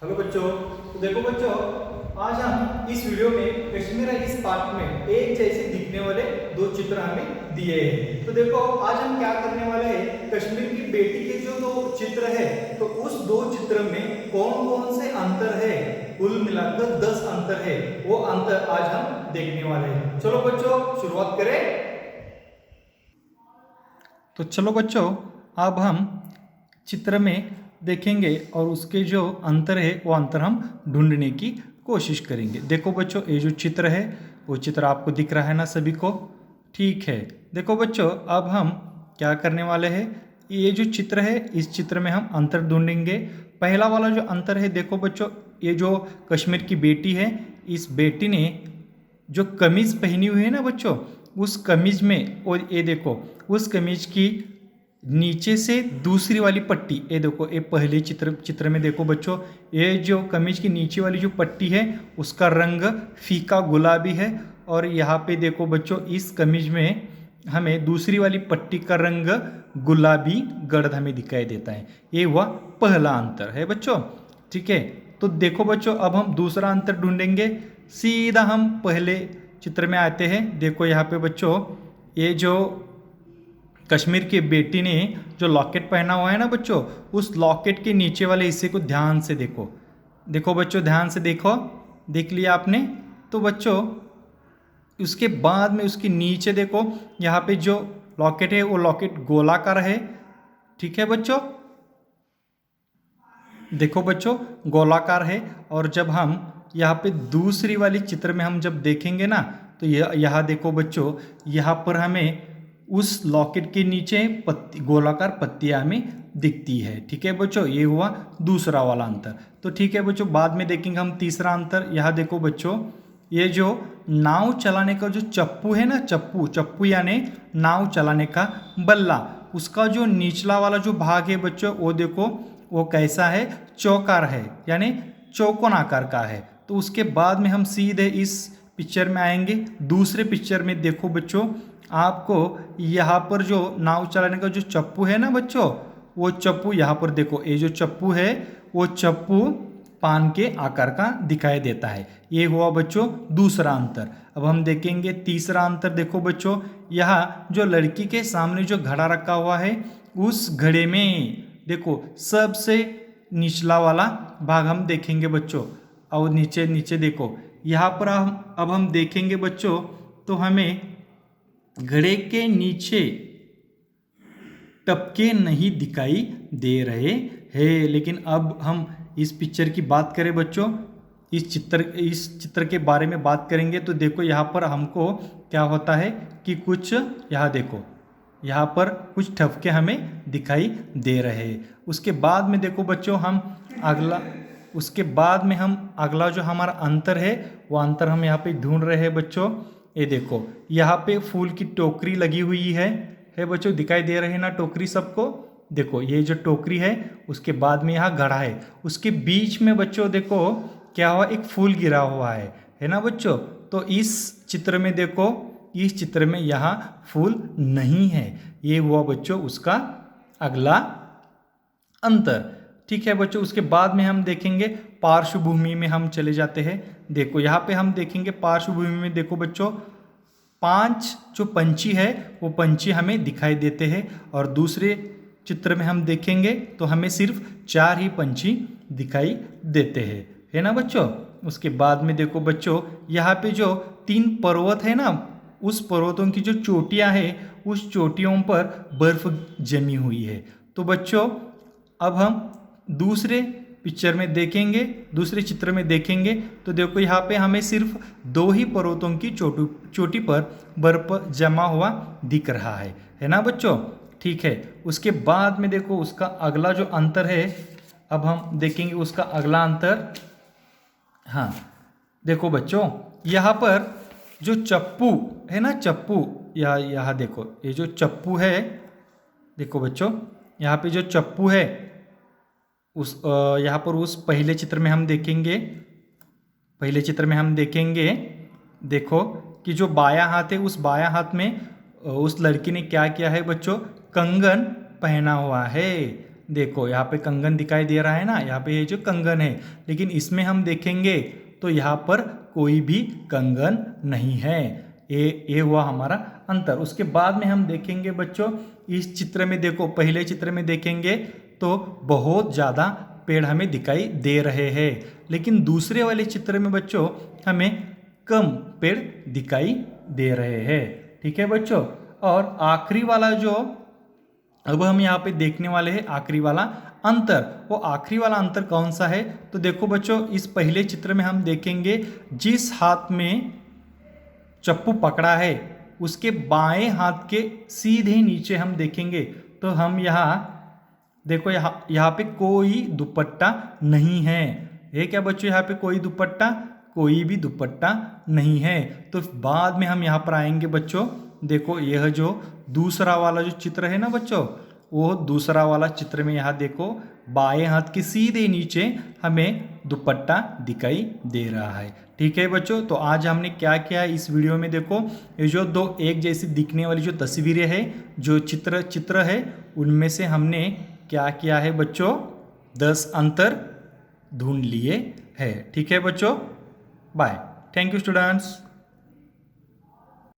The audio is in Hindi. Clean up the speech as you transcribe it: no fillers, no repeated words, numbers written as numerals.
हेलो बच्चों। तो देखो बच्चों, आज हम इस वीडियो में कश्मीर इस पार्ट में एक जैसे दिखने वाले दो चित्र हमें दिए हैं। तो देखो आज हम क्या करने वाले हैं, कश्मीर की बेटी के जो दो चित्र है तो उस दो चित्र में कौन कौन से अंतर है, कुल मिलाकर 10 अंतर है, वो अंतर आज हम देखने वाले हैं। चलो बच्चों शुरुआत करें। तो चलो बच्चों, अब हम चित्र में देखेंगे और उसके जो अंतर है वो अंतर हम ढूंढने की कोशिश करेंगे। देखो बच्चों, ये जो चित्र है वो चित्र आपको दिख रहा है ना सभी को? ठीक है। देखो बच्चों, अब हम क्या करने वाले हैं, ये जो चित्र है इस चित्र में हम अंतर ढूंढेंगे। पहला वाला जो अंतर है, देखो बच्चों, ये जो कश्मीर की बेटी है, इस बेटी ने जो कमीज पहनी हुई है ना बच्चों, उस कमीज में, और ये देखो उस कमीज की नीचे से दूसरी वाली पट्टी, ये देखो, ये पहले चित्र में देखो बच्चों, ये जो कमीज की नीचे वाली जो पट्टी है उसका रंग फीका गुलाबी है, और यहाँ पे देखो बच्चों इस कमीज में हमें दूसरी वाली पट्टी का रंग गुलाबी गर्द हमें दिखाई देता है। ये हुआ पहला अंतर है बच्चों। ठीक है। तो देखो बच्चों, अब हम दूसरा अंतर ढूंढेंगे। सीधा हम पहले चित्र में आते हैं। देखो यहाँ पे बच्चों, ये जो कश्मीर की बेटी ने जो लॉकेट पहना हुआ है ना बच्चों, उस लॉकेट के नीचे वाले हिस्से को ध्यान से देखो। देखो बच्चों, ध्यान से देखो, देख लिया आपने? तो बच्चों उसके बाद में उसके नीचे देखो, यहाँ पे जो लॉकेट है वो लॉकेट गोलाकार है। ठीक है बच्चों, देखो बच्चों गोलाकार है। और जब हम यहाँ पे दूसरी वाली चित्र में हम जब देखेंगे ना, तो यहाँ देखो बच्चों, यहाँ पर हमें उस लॉकेट के नीचे पत्ती, गोलाकार पत्तियां हमें दिखती है। ठीक है बच्चों, ये हुआ दूसरा वाला अंतर। तो ठीक है बच्चों, बाद में देखेंगे हम तीसरा अंतर। यहाँ देखो बच्चों, ये जो नाव चलाने का जो चप्पू है ना, चप्पू यानी नाव चलाने का बल्ला, उसका जो निचला वाला जो भाग है बच्चों, वो देखो वो कैसा है, चौकार है, यानी चौकोन आकार का है। तो उसके बाद में हम सीधे इस पिक्चर में आएंगे। दूसरे पिक्चर में देखो बच्चों, आपको यहाँ पर जो नाव चलाने का जो चप्पू है ना बच्चों, वो चप्पू यहाँ पर देखो, ये जो चप्पू है वो चप्पू पान के आकार का दिखाई देता है। ये हुआ बच्चों दूसरा अंतर। अब हम देखेंगे तीसरा अंतर। देखो बच्चों, यहाँ जो लड़की के सामने जो घड़ा रखा हुआ है, उस घड़े में देखो सबसे निचला वाला भाग हम देखेंगे बच्चों, और नीचे नीचे देखो, यहाँ पर अब हम देखेंगे बच्चों, तो हमें घड़े के नीचे टपके नहीं दिखाई दे रहे हैं। लेकिन अब हम इस पिक्चर की बात करें बच्चों, इस चित्र के बारे में बात करेंगे, तो देखो यहाँ पर हमको क्या होता है कि कुछ, यहाँ देखो, यहाँ पर कुछ ठपके हमें दिखाई दे रहे हैं। उसके बाद में देखो बच्चों, हम अगला जो हमारा अंतर है वो अंतर हम यहाँ पे ढूंढ रहे हैं बच्चों। ये देखो, यहाँ पे फूल की टोकरी लगी हुई है बच्चों, दिखाई दे रहे हैं ना टोकरी सबको? देखो ये जो टोकरी है, उसके बाद में यहाँ घड़ा है, उसके बीच में बच्चों देखो क्या हुआ, एक फूल गिरा हुआ है ना बच्चों? तो इस चित्र में देखो, इस चित्र में यहाँ फूल नहीं है। ये हुआ बच्चों उसका अगला अंतर। ठीक है बच्चों, उसके बाद में हम देखेंगे पार्श्वभूमि में हम चले जाते हैं। देखो यहाँ पे हम देखेंगे पार्श्वभूमि में, देखो बच्चों 5 जो पंछी है वो पंछी हमें दिखाई देते हैं, और दूसरे चित्र में हम देखेंगे तो हमें सिर्फ 4 ही पंछी दिखाई देते हैं, है ना बच्चों? उसके बाद में देखो बच्चों, यहाँ पे जो 3 पर्वत है ना, उस पर्वतों की जो चोटियाँ हैं, उस चोटियों पर बर्फ जमी हुई है। तो बच्चों अब हम दूसरे पिक्चर में देखेंगे, दूसरे चित्र में देखेंगे, तो देखो यहाँ पे हमें सिर्फ 2 ही पर्वतों की चोटी पर बर्फ जमा हुआ दिख रहा है ना बच्चों? ठीक है। उसके बाद में देखो उसका अगला जो अंतर है, अब हम देखेंगे उसका अगला अंतर। हाँ देखो बच्चों, यहाँ पर जो चप्पू है ना, चप्पू, यहाँ देखो, ये जो चप्पू है, देखो बच्चों यहाँ पे जो चप्पू है, उस यहाँ पर उस पहले चित्र में हम देखेंगे, देखो कि जो बायां हाथ है, उस बायां हाथ में उस लड़की ने क्या किया है बच्चों, कंगन पहना हुआ है। देखो यहाँ पे कंगन दिखाई दे रहा है ना, यहाँ पे ये जो कंगन है, लेकिन इसमें हम देखेंगे तो यहाँ पर कोई भी कंगन नहीं है। ये हुआ हमारा अंतर। उसके बाद में हम देखेंगे बच्चों इस चित्र में, देखो पहले चित्र में देखेंगे तो बहुत ज़्यादा पेड़ हमें दिखाई दे रहे हैं, लेकिन दूसरे वाले चित्र में बच्चों हमें कम पेड़ दिखाई दे रहे हैं। ठीक है बच्चों। और आखिरी वाला जो अब हम यहाँ पे देखने वाले हैं आखिरी वाला अंतर, वो आखिरी वाला अंतर कौन सा है? तो देखो बच्चों इस पहले चित्र में हम देखेंगे जिस हाथ में चप्पू पकड़ा है उसके बाएं हाथ के सीधे नीचे हम देखेंगे तो हम यहाँ देखो यहाँ पे कोई दुपट्टा नहीं है। ये क्या बच्चों, यहाँ पे कोई दुपट्टा, कोई भी दुपट्टा नहीं है। तो बाद में हम यहाँ पर आएंगे बच्चों, देखो यह जो दूसरा वाला जो चित्र है ना बच्चों, वो दूसरा वाला चित्र में यहाँ देखो बाएं हाथ के सीधे नीचे हमें दुपट्टा दिखाई दे रहा है। ठीक है बच्चों। तो आज हमने क्या किया इस वीडियो में, देखो ये जो दो एक जैसी दिखने वाली जो तस्वीरें हैं, जो चित्र है, उनमें से हमने क्या किया है बच्चों, 10 अंतर ढूंढ लिए हैं। ठीक है बच्चों। बाय। Thank you students.